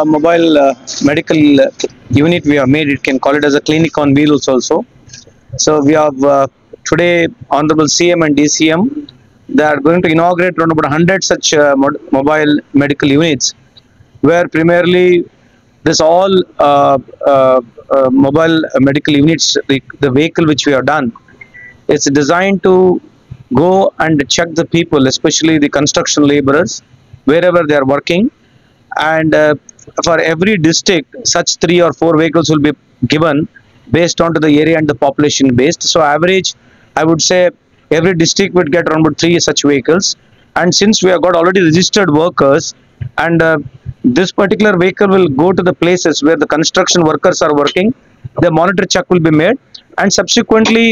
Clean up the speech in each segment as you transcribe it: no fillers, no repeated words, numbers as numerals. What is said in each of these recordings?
mobile medical unit we have made. It can call it as a clinic on wheels also. So we have today Honorable CM and DCM. They are going to inaugurate around about 100 such mobile medical units, where primarily this all mobile medical units, the vehicle which we have done, it's designed to go and check the people, especially the construction laborers, wherever they are working. And for every district, such 3 or 4 vehicles will be given based on to the area and the population based. So average, I would say every district would get around about 3 such vehicles. And since we have got already registered workers, and this particular vehicle will go to the places where the construction workers are working, the monitor check will be made, and subsequently,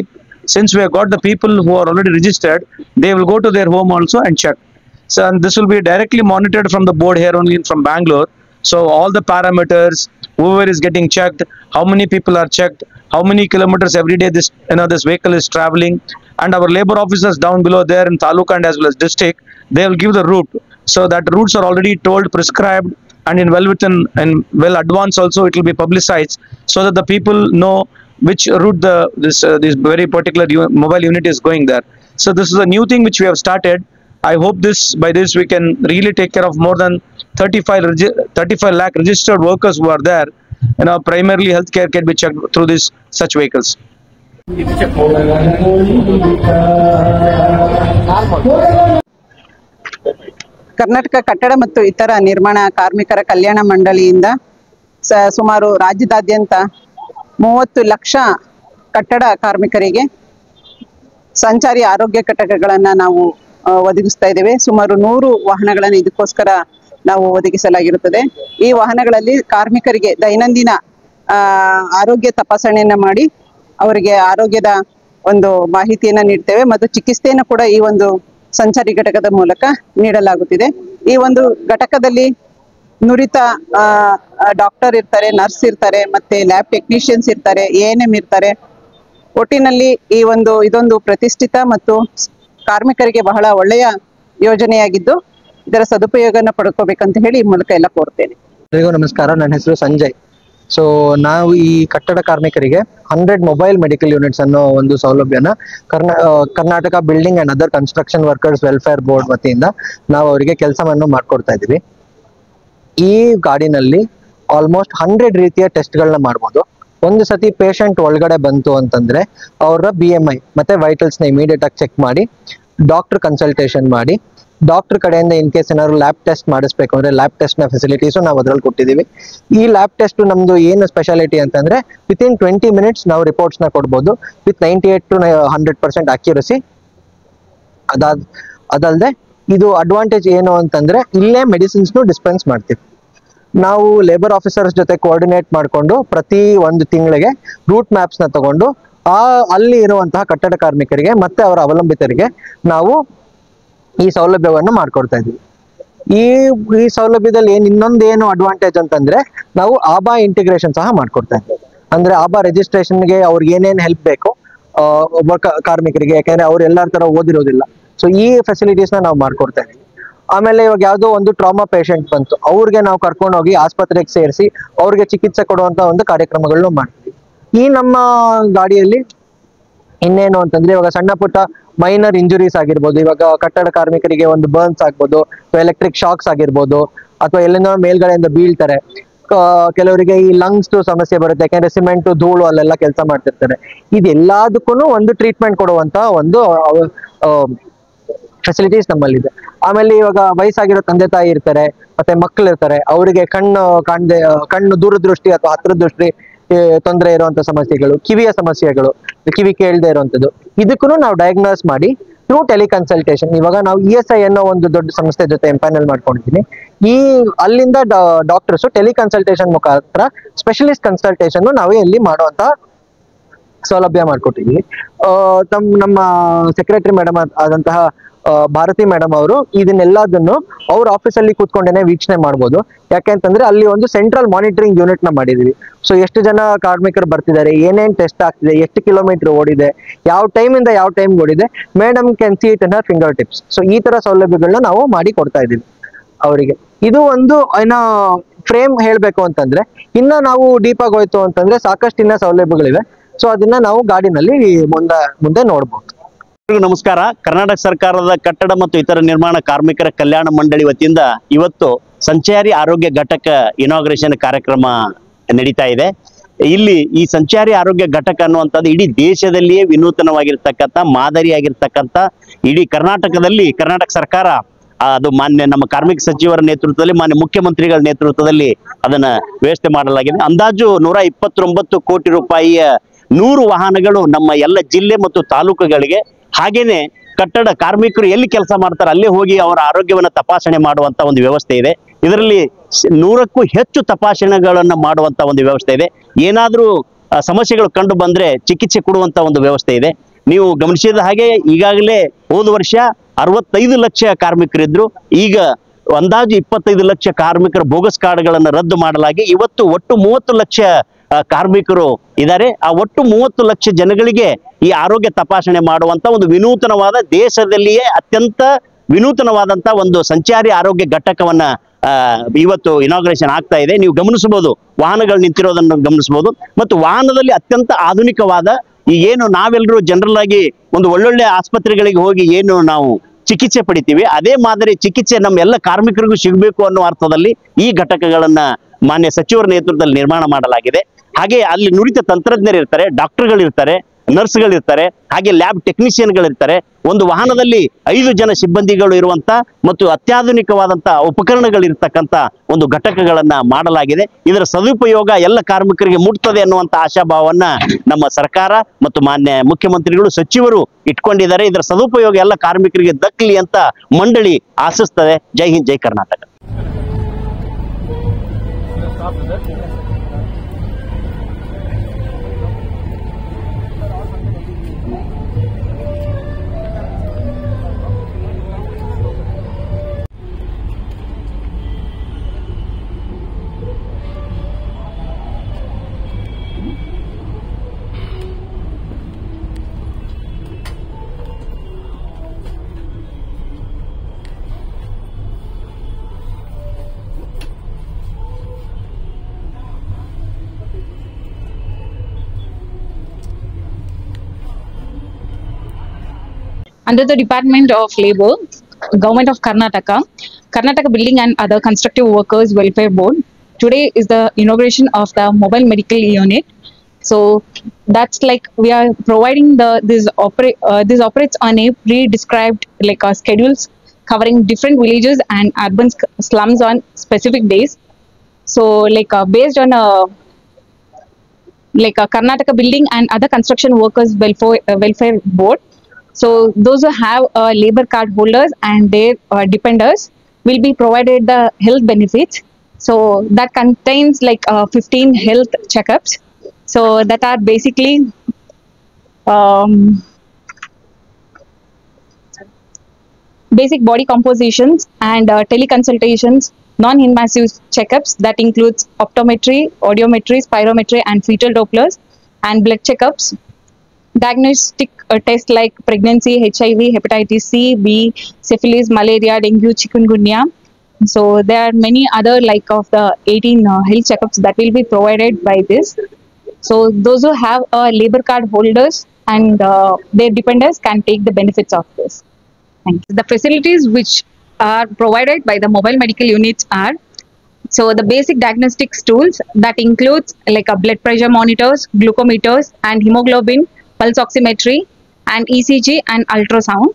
since we have got the people who are already registered, they will go to their home also and check. So, and this will be directly monitored from the board here only from Bangalore. So all the parameters, whoever is getting checked, how many people are checked, how many kilometers every day this vehicle is traveling, and our labor officers down below there in Taluka and as well as district, they will give the route. So that routes are already told, prescribed, and in well advance also it will be publicized, so that the people know which route this very particular mobile unit is going there. So this is a new thing which we have started. I hope by this we can really take care of more than 35 lakh registered workers who are there. Primarily healthcare can be checked through such vehicles. Karnataka ಕಟ್ಟಡ ಮತ್ತು ಇತರ ನಿರ್ಮಾಣ ಕಾರ್ಮಿಕರ ಕಲ್ಯಾಣ ಮಂಡಳಿಯಿಂದ ಸುಮಾರು ರಾಜ್ಯದಾದ್ಯಂತ 30 ಲಕ್ಷ ಕಟ್ಟಡ ಕಾರ್ಮಿಕರಿಗೆ ಸಂಚಾರಿ ಆರೋಗ್ಯ ಘಟಕಗಳನ್ನು ನಾವು ಒದಗಿಸ್ತಾ ಇದ್ದೇವೆ. ಸುಮಾರು 100 ವಾಹನಗಳನ್ನು ಇದಕ್ಕೋಸ್ಕರ ನಾವು ಒದಗಿಸಲಾಗಿರುತ್ತದೆ. ಈ ವಾಹನಗಳಲ್ಲಿ ಕಾರ್ಮಿಕರಿಗೆ ದೈನಂದಿನ ಆರೋಗ್ಯ ತಪಾಸಣೆಯನ್ನು ಮಾಡಿ ಅವರಿಗೆ ಆರೋಗ್ಯದ ಒಂದು ಮಾಹಿತಿಯನ್ನು ನೀಡ್ತೇವೆ ಮತ್ತು ಚಿಕಿತ್ಸೆಯನ್ನು ಕೂಡ ಈ ಒಂದು ಸಂಚಾರಿ ಘಟಕದ ಮೂಲಕ ನೀಡಲಾಗುತ್ತಿದೆ. ಈ ಒಂದು ಘಟಕದಲ್ಲಿ ನುರಿತ ಡಾಕ್ಟರ್ ಇರ್ತಾರೆ, ನರ್ಸ್ ಇರ್ತಾರೆ, ಮತ್ತೆ ಲ್ಯಾಬ್ ಟೆಕ್ನಿಷಿಯನ್ಸ್ ಇರ್ತಾರೆ, ANM ಇರ್ತಾರೆ. ಒಟ್ಟಿನಲ್ಲಿ ಇದೊಂದು ಪ್ರತಿಷ್ಠಿತ ಮತ್ತು ಕಾರ್ಮಿಕರಿಗೆ ಬಹಳ ಒಳ್ಳೆಯ ಯೋಜನೆಯಾಗಿದ್ದು ಇದರ ಸದುಪಯೋಗನ ಪಡ್ಕೋಬೇಕಂತ ಹೇಳಿ ಈ ಮೂಲಕ ಎಲ್ಲ ಕೋರ್ತೇನೆ. ಎಲ್ಲರಿಗೂ ನಮಸ್ಕಾರ. ನನ್ನ ಹೆಸರು ಸಂಜಯ್. ಸೊ ನಾವು ಈ ಕಟ್ಟಡ ಕಾರ್ಮಿಕರಿಗೆ 100 ಮೊಬೈಲ್ ಮೆಡಿಕಲ್ ಯೂನಿಟ್ಸ್ ಅನ್ನೋ ಒಂದು ಸೌಲಭ್ಯನ Karnataka building and other construction workers welfare board ವತಿಯಿಂದ ನಾವು ಅವರಿಗೆ ಕೆಲಸವನ್ನು ಮಾಡ್ಕೊಡ್ತಾ ಇದ್ದೀವಿ. ಈ ಗಾಡಿನಲ್ಲಿ ಆಲ್ಮೋಸ್ಟ್ 100 ರೀತಿಯ ಟೆಸ್ಟ್ಗಳನ್ನ ಮಾಡ್ಬೋದು. ಒಂದು ಸತಿ ಪೇಷಂಟ್ ಒಳಗಡೆ ಬಂತು ಅಂತಂದ್ರೆ ಅವರ BMI ಮತ್ತೆ ವೈಟಲ್ಸ್ನ ಇಮಿಡಿಯೇಟ್ ಆಗಿ ಚೆಕ್ ಮಾಡಿ ಡಾಕ್ಟರ್ ಕನ್ಸಲ್ಟೇಷನ್ ಮಾಡಿ, ಡಾಕ್ಟರ್ ಕಡೆಯಿಂದ ಇನ್ ಕೇಸ್ ಏನಾದ್ರು ಲ್ಯಾಬ್ ಟೆಸ್ಟ್ ಮಾಡಿಸ್ಬೇಕು ಅಂದ್ರೆ ಲ್ಯಾಬ್ ಟೆಸ್ಟ್ ನ ಫೆಸಿಲಿಟೀಸು ನಾವು ಅದ್ರಲ್ಲಿ ಕೊಟ್ಟಿದ್ದೀವಿ. ಈ ಲ್ಯಾಬ್ ಟೆಸ್ಟ್ ನಮ್ದು ಏನು ಸ್ಪೆಷಾಲಿಟಿ ಅಂತಂದ್ರೆ ವಿತಿನ್ 20 ಮಿನಿಟ್ಸ್ ನಾವು ರಿಪೋರ್ಟ್ಸ್ ನ ಕೊಡ್ಬೋದು ವಿತ್ 98 to 100% ಅಕ್ಯುರಸಿ. ಅದಲ್ಲದೆ ಇದು ಅಡ್ವಾಂಟೇಜ್ ಏನು ಅಂತಂದ್ರೆ ಇಲ್ಲೇ ಮೆಡಿಸಿನ್ಸ್ ಡಿಸ್ಪೆನ್ಸ್ ಮಾಡ್ತೀವಿ. ನಾವು ಲೇಬರ್ ಆಫೀಸರ್ಸ್ ಜೊತೆ ಕೋಆರ್ಡಿನೇಟ್ ಮಾಡಿಕೊಂಡು ಪ್ರತಿ ಒಂದು ತಿಂಗಳಿಗೆ ರೂಟ್ ಮ್ಯಾಪ್ಸ್ ನ ತಗೊಂಡು ಅಲ್ಲಿ ಇರುವಂತಹ ಕಟ್ಟಡ ಕಾರ್ಮಿಕರಿಗೆ ಮತ್ತೆ ಅವರ ಅವಲಂಬಿತರಿಗೆ ನಾವು ಈ ಸೌಲಭ್ಯವನ್ನು ಮಾಡ್ಕೊಡ್ತಾ ಇದೀವಿ. ಈ ಸೌಲಭ್ಯದಲ್ಲಿ ಇನ್ನೊಂದೇನು ಅಡ್ವಾಂಟೇಜ್ ಅಂತಂದ್ರೆ ನಾವು ಆಬಾ ಇಂಟಿಗ್ರೇಷನ್ ಸಹ ಮಾಡ್ಕೊಡ್ತಾ ಇದ್ದೀವಿ. ಅಂದ್ರೆ ಆಬಾ ರಿಜಿಸ್ಟ್ರೇಷನ್ಗೆ ಅವ್ರಿಗೆ ಏನೇನು ಹೆಲ್ಪ್ ಬೇಕು ಒಬ್ಬ ಕಾರ್ಮಿಕರಿಗೆ, ಯಾಕಂದ್ರೆ ಅವ್ರು ಎಲ್ಲರ ತರ ಓದಿರೋದಿಲ್ಲ. ಸೊ ಈ ಫೆಸಿಲಿಟೀಸ್ ನಾವು ಮಾಡ್ಕೊಡ್ತಾ ಇದೀವಿ. ಆಮೇಲೆ ಇವಾಗ ಯಾವುದೋ ಒಂದು ಟ್ರಾಮಾ ಪೇಷಂಟ್ ಬಂತು, ಅವ್ರಿಗೆ ನಾವು ಕರ್ಕೊಂಡು ಹೋಗಿ ಆಸ್ಪತ್ರೆಗೆ ಸೇರಿಸಿ ಅವ್ರಿಗೆ ಚಿಕಿತ್ಸೆ ಕೊಡುವಂತ ಒಂದು ಕಾರ್ಯಕ್ರಮಗಳನ್ನು ಮಾಡ್ತೀವಿ. ಈ ನಮ್ಮ ಗಾಡಿಯಲ್ಲಿ ಇನ್ನೇನು ಅಂತಂದ್ರೆ ಇವಾಗ ಸಣ್ಣ ಪುಟ್ಟ ಮೈನರ್ ಇಂಜುರೀಸ್ ಆಗಿರ್ಬೋದು, ಇವಾಗ ಕಟ್ಟಡ ಕಾರ್ಮಿಕರಿಗೆ ಒಂದು ಬರ್ನ್ಸ್ ಆಗ್ಬೋದು, ಎಲೆಕ್ಟ್ರಿಕ್ ಶಾಕ್ಸ್ ಆಗಿರ್ಬೋದು, ಅಥವಾ ಎಲ್ಲಿಂದ ಮೇಲ್ಗಡೆಯಿಂದ ಬೀಳ್ತಾರೆ, ಕೆಲವರಿಗೆ ಈ ಲಂಗ್ಸ್ ಸಮಸ್ಯೆ ಬರುತ್ತೆ, ಯಾಕಂದ್ರೆ ಸಿಮೆಂಟ್ ಧೂಳು ಅಲ್ಲೆಲ್ಲ ಕೆಲಸ ಮಾಡ್ತಿರ್ತಾರೆ. ಇದೆಲ್ಲದಕ್ಕೂ ಒಂದು ಟ್ರೀಟ್ಮೆಂಟ್ ಕೊಡುವಂತ ಒಂದು ಫೆಸಿಲಿಟೀಸ್ ನಮ್ಮಲ್ಲಿದೆ. ಆಮೇಲೆ ಇವಾಗ ವಯಸ್ಸಾಗಿರೋ ತಂದೆ ತಾಯಿ ಇರ್ತಾರೆ, ಮತ್ತೆ ಮಕ್ಕಳು ಇರ್ತಾರೆ, ಅವರಿಗೆ ಕಣ್ಣು ದೂರದೃಷ್ಟಿ ಅಥವಾ ಹತ್ರದೃಷ್ಟಿ ತೊಂದರೆ ಇರುವಂತ ಸಮಸ್ಯೆಗಳು, ಕಿವಿಯ ಸಮಸ್ಯೆಗಳು, ಕಿವಿ ಕೇಳದೆ ಇರುವಂತದ್ದು, ಇದಕ್ಕೂ ನಾವು ಡಯಾಗ್ನೋಸ್ ಮಾಡಿ ಥ್ರೂ ಟೆಲಿಕನ್ಸಲ್ಟೇಷನ್. ಇವಾಗ ನಾವು ESI ಅನ್ನೋ ಒಂದು ದೊಡ್ಡ ಸಂಸ್ಥೆ ಜೊತೆ ಎಂಪ್ಯಾನಲ್ ಮಾಡ್ಕೊಂಡಿದ್ದೀನಿ. ಅಲ್ಲಿಂದ ಡಾಕ್ಟರ್ಸ್ ಟೆಲಿಕನ್ಸಲ್ಟೇಷನ್ ಮುಖಾಂತರ ಸ್ಪೆಷಲಿಸ್ಟ್ ಕನ್ಸಲ್ಟೇಷನ್ ನಾವೇ ಇಲ್ಲಿ ಮಾಡುವಂತ ಸೌಲಭ್ಯ ಮಾಡ್ಕೊಟ್ಟಿದ್ವಿ. ನಮ್ಮ ಸೆಕ್ರೆಟರಿ ಮೇಡಮ್ ಆದಂತಹ ಭಾರತಿ ಮೇಡಮ್ ಅವರು ಇದನ್ನೆಲ್ಲದನ್ನು ಅವ್ರ ಆಫೀಸಲ್ಲಿ ಕೂತ್ಕೊಂಡೇನೆ ವೀಕ್ಷಣೆ ಮಾಡ್ಬೋದು. ಯಾಕೆಂತಂದ್ರೆ ಅಲ್ಲಿ ಒಂದು ಸೆಂಟ್ರಲ್ ಮಾನಿಟರಿಂಗ್ ಯೂನಿಟ್ ನ ಮಾಡಿದೀವಿ. ಸೊ ಎಷ್ಟು ಜನ ಕಾರ್ಮಿಕರು ಬರ್ತಿದ್ದಾರೆ, ಏನೇನ್ ಟೆಸ್ಟ್ ಆಗ್ತಿದೆ, ಎಷ್ಟು ಕಿಲೋಮೀಟರ್ ಓಡಿದೆ, ಯಾವ ಟೈಮ್ ಇಂದ ಯಾವ ಟೈಮ್ ಓಡಿದೆ, madam can see it in Har finger tips. So ಈ ತರ ಸೌಲಭ್ಯಗಳನ್ನ ನಾವು ಮಾಡಿ ಕೊಡ್ತಾ ಇದೀವಿ ಅವರಿಗೆ. ಇದು ಒಂದು ಫ್ರೇಮ್ ಹೇಳ್ಬೇಕು ಅಂತಂದ್ರೆ ಇನ್ನ ನಾವು ಡೀಪ್ ಆಗಿ ಹೋಯ್ತು ಅಂತಂದ್ರೆ ಸಾಕಷ್ಟು ಇನ್ನ ಸೌಲಭ್ಯಗಳಿವೆ. ಸೊ ಅದನ್ನ ನಾವು ಗಾಡಿನಲ್ಲಿ ಮುಂದೆ ನೋಡ್ಬೋದು. ನಮಸ್ಕಾರ. ಕರ್ನಾಟಕ ಸರ್ಕಾರದ ಕಟ್ಟಡ ಮತ್ತು ಇತರ ನಿರ್ಮಾಣ ಕಾರ್ಮಿಕರ ಕಲ್ಯಾಣ ಮಂಡಳಿ ವತಿಯಿಂದ ಇವತ್ತು ಸಂಚಾರಿ ಆರೋಗ್ಯ ಘಟಕ ಇನಾಗ್ರೇಷನ್ ಕಾರ್ಯಕ್ರಮ ನಡೀತಾ ಇದೆ. ಇಲ್ಲಿ ಈ ಸಂಚಾರಿ ಆರೋಗ್ಯ ಘಟಕ ಅನ್ನುವಂಥದ್ದು ಇಡೀ ದೇಶದಲ್ಲಿಯೇ ವಿನೂತನವಾಗಿರ್ತಕ್ಕಂಥ ಮಾದರಿಯಾಗಿರ್ತಕ್ಕಂಥ ಇಡೀ ಕರ್ನಾಟಕ ಸರ್ಕಾರ ಅದು ಮಾನ್ಯ ನಮ್ಮ ಕಾರ್ಮಿಕ ಸಚಿವರ ನೇತೃತ್ವದಲ್ಲಿ ಮಾನ್ಯ ಮುಖ್ಯಮಂತ್ರಿಗಳ ನೇತೃತ್ವದಲ್ಲಿ ಅದನ್ನ ವ್ಯವಸ್ಥೆ ಮಾಡಲಾಗಿದೆ. ಅಂದಾಜು 129 ಕೋಟಿ ರೂಪಾಯಿಯ 100 ವಾಹನಗಳು ನಮ್ಮ ಎಲ್ಲ ಜಿಲ್ಲೆ ಮತ್ತು ತಾಲೂಕುಗಳಿಗೆ, ಹಾಗೇನೆ ಕಟ್ಟಡ ಕಾರ್ಮಿಕರು ಎಲ್ಲಿ ಕೆಲಸ ಮಾಡ್ತಾರೆ ಅಲ್ಲೇ ಹೋಗಿ ಅವರ ಆರೋಗ್ಯವನ್ನ ತಪಾಸಣೆ ಮಾಡುವಂತ ಒಂದು ವ್ಯವಸ್ಥೆ ಇದೆ. ಇದರಲ್ಲಿ 100ಕ್ಕೂ ಹೆಚ್ಚು ತಪಾಸಣೆಗಳನ್ನ ಮಾಡುವಂತ ಒಂದು ವ್ಯವಸ್ಥೆ ಇದೆ. ಏನಾದ್ರೂ ಸಮಸ್ಯೆಗಳು ಕಂಡು ಬಂದ್ರೆ ಚಿಕಿತ್ಸೆ ಕೊಡುವಂತ ಒಂದು ವ್ಯವಸ್ಥೆ ಇದೆ. ನೀವು ಗಮನಿಸಿದ ಹಾಗೆ ಈಗಾಗಲೇ ಹೋದ ವರ್ಷ 65 ಲಕ್ಷ ಕಾರ್ಮಿಕರಿದ್ರು. ಈಗ ಅಂದಾಜು 25 ಲಕ್ಷ ಕಾರ್ಮಿಕರ ಬೋಗಸ್ ಕಾರ್ಡ್ಗಳನ್ನು ರದ್ದು ಮಾಡಲಾಗಿ ಇವತ್ತು ಒಟ್ಟು 30 ಲಕ್ಷ ಕಾರ್ಮಿಕರು ಇದ್ದಾರೆ. ಆ ಒಟ್ಟು 30 ಲಕ್ಷ ಜನಗಳಿಗೆ ಈ ಆರೋಗ್ಯ ತಪಾಸಣೆ ಮಾಡುವಂತ ಒಂದು ವಿನೂತನವಾದ, ದೇಶದಲ್ಲಿಯೇ ಅತ್ಯಂತ ವಿನೂತನವಾದಂತ ಒಂದು ಸಂಚಾರಿ ಆರೋಗ್ಯ ಘಟಕವನ್ನ ಇವತ್ತು ಇನಾಗ್ರೇಷನ್ ಆಗ್ತಾ ಇದೆ. ನೀವು ಗಮನಿಸಬಹುದು, ವಾಹನಗಳು ನಿಂತಿರೋದನ್ನು ಗಮನಿಸಬಹುದು. ಮತ್ತು ವಾಹನದಲ್ಲಿ ಅತ್ಯಂತ ಆಧುನಿಕವಾದ ಈ ಏನು ನಾವೆಲ್ಲರೂ ಜನರಲ್ ಆಗಿ ಒಂದು ಒಳ್ಳೊಳ್ಳೆ ಆಸ್ಪತ್ರೆಗಳಿಗೆ ಹೋಗಿ ಏನು ನಾವು ಚಿಕಿತ್ಸೆ ಪಡಿತೀವಿ, ಅದೇ ಮಾದರಿ ಚಿಕಿತ್ಸೆ ನಮ್ಮ ಎಲ್ಲ ಕಾರ್ಮಿಕರಿಗೂ ಸಿಗಬೇಕು ಅನ್ನೋ ಅರ್ಥದಲ್ಲಿ ಈ ಘಟಕಗಳನ್ನ ಮಾನ್ಯ ಸಚಿವರ ನೇತೃತ್ವದಲ್ಲಿ ನಿರ್ಮಾಣ ಮಾಡಲಾಗಿದೆ. ಹಾಗೆ ಅಲ್ಲಿ ನುರಿತ ತಂತ್ರಜ್ಞರು ಇರ್ತಾರೆ, ಡಾಕ್ಟರ್ಗಳಿರ್ತಾರೆ, ನರ್ಸ್ಗಳಿರ್ತಾರೆ, ಹಾಗೆ ಲ್ಯಾಬ್ ಟೆಕ್ನಿಷಿಯನ್ಗಳಿರ್ತಾರೆ. ಒಂದು ವಾಹನದಲ್ಲಿ 5 ಜನ ಸಿಬ್ಬಂದಿಗಳು ಇರುವಂತ ಮತ್ತು ಅತ್ಯಾಧುನಿಕವಾದಂತ ಉಪಕರಣಗಳಿರ್ತಕ್ಕಂಥ ಒಂದು ಘಟಕಗಳನ್ನ ಮಾಡಲಾಗಿದೆ. ಇದರ ಸದುಪಯೋಗ ಎಲ್ಲ ಕಾರ್ಮಿಕರಿಗೆ ಮುಟ್ತದೆ ಅನ್ನುವಂತ ಆಶಾಭಾವವನ್ನ ನಮ್ಮ ಸರ್ಕಾರ ಮತ್ತು ಮಾನ್ಯ ಮುಖ್ಯಮಂತ್ರಿಗಳು, ಸಚಿವರು ಇಟ್ಕೊಂಡಿದ್ದಾರೆ. ಇದರ ಸದುಪಯೋಗ ಎಲ್ಲ ಕಾರ್ಮಿಕರಿಗೆ ದಕ್ಕಲಿ ಅಂತ ಮಂಡಳಿ ಆಶಿಸ್ತದೆ. ಜೈ ಹಿಂದ್, ಜೈ Karnataka. Under the Department of Labour, Government of Karnataka, Karnataka Building and Other Constructive Workers Welfare Board, today is the inauguration of the mobile medical unit. So that's like we are providing this operates on a pre-described schedules covering different villages and urban slums on specific days. So based on a Karnataka Building and Other Construction Workers Welfare Board. So those who have labor card holders and their dependents will be provided the health benefits. So that contains 15 health checkups. So that are basically basic body compositions and teleconsultations, non-invasive checkups that includes optometry, audiometry, spirometry and fetal Dopplers, and blood checkups. Diagnostic tests like pregnancy, HIV, hepatitis C, B, syphilis, malaria, dengue, chikungunya. So there are many other of the 18 health checkups that will be provided by this. So those who have labor card holders and their dependents can take the benefits of this. Thank you. The facilities which are provided by the mobile medical units are, so the basic diagnostics tools that includes a blood pressure monitors, glucometers and hemoglobin, pulse oximetry and ECG and ultrasound.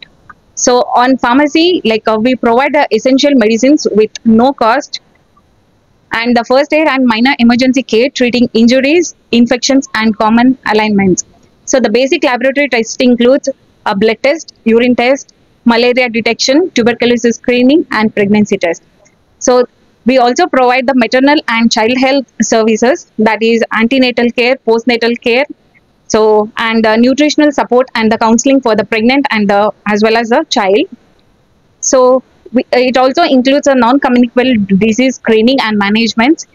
So on pharmacy, we provide essential medicines with no cost, and the first aid and minor emergency care treating injuries, infections and common alignments. So the basic laboratory test includes a blood test, urine test, malaria detection, tuberculosis screening and pregnancy test. So we also provide the maternal and child health services, that is antenatal care, postnatal care, so and nutritional support and the counseling for the pregnant and as well as the child. So it also includes a non-communicable disease screening and management,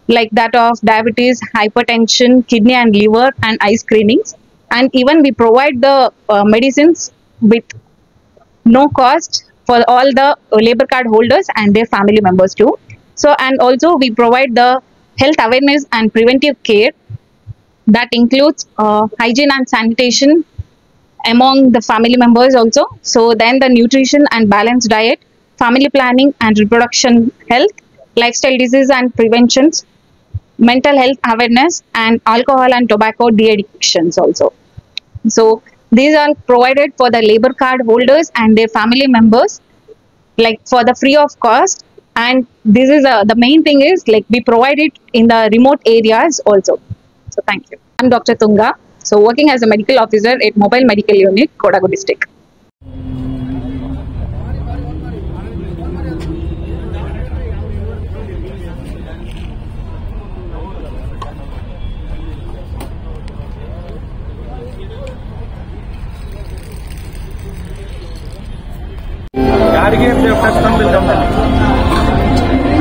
like that of diabetes, hypertension, kidney and liver and eye screenings. And even we provide the medicines with no cost for all the labor card holders and their family members too. So, and also we provide the health awareness and preventive care that includes hygiene and sanitation among the family members also. So then the nutrition and balanced diet, family planning and reproduction health, lifestyle disease and preventions, mental health awareness, and alcohol and tobacco de-addictions also. So these are provided for the labor card holders and their family members, like for the free of cost. And this is the main thing is like we provide it in the remote areas also. So thank you. I'm Dr. Tunga. So working as a medical officer at Mobile Medical Unit, Kodagu District. If they have touched them, will come down.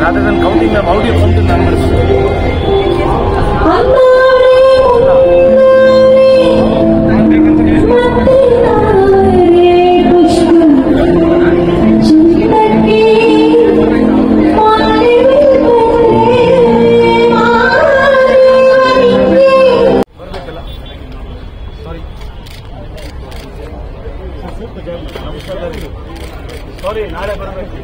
Rather than counting them, how do you count the numbers? Sorry, ನಾಳೆ ಬರಬೇಕು.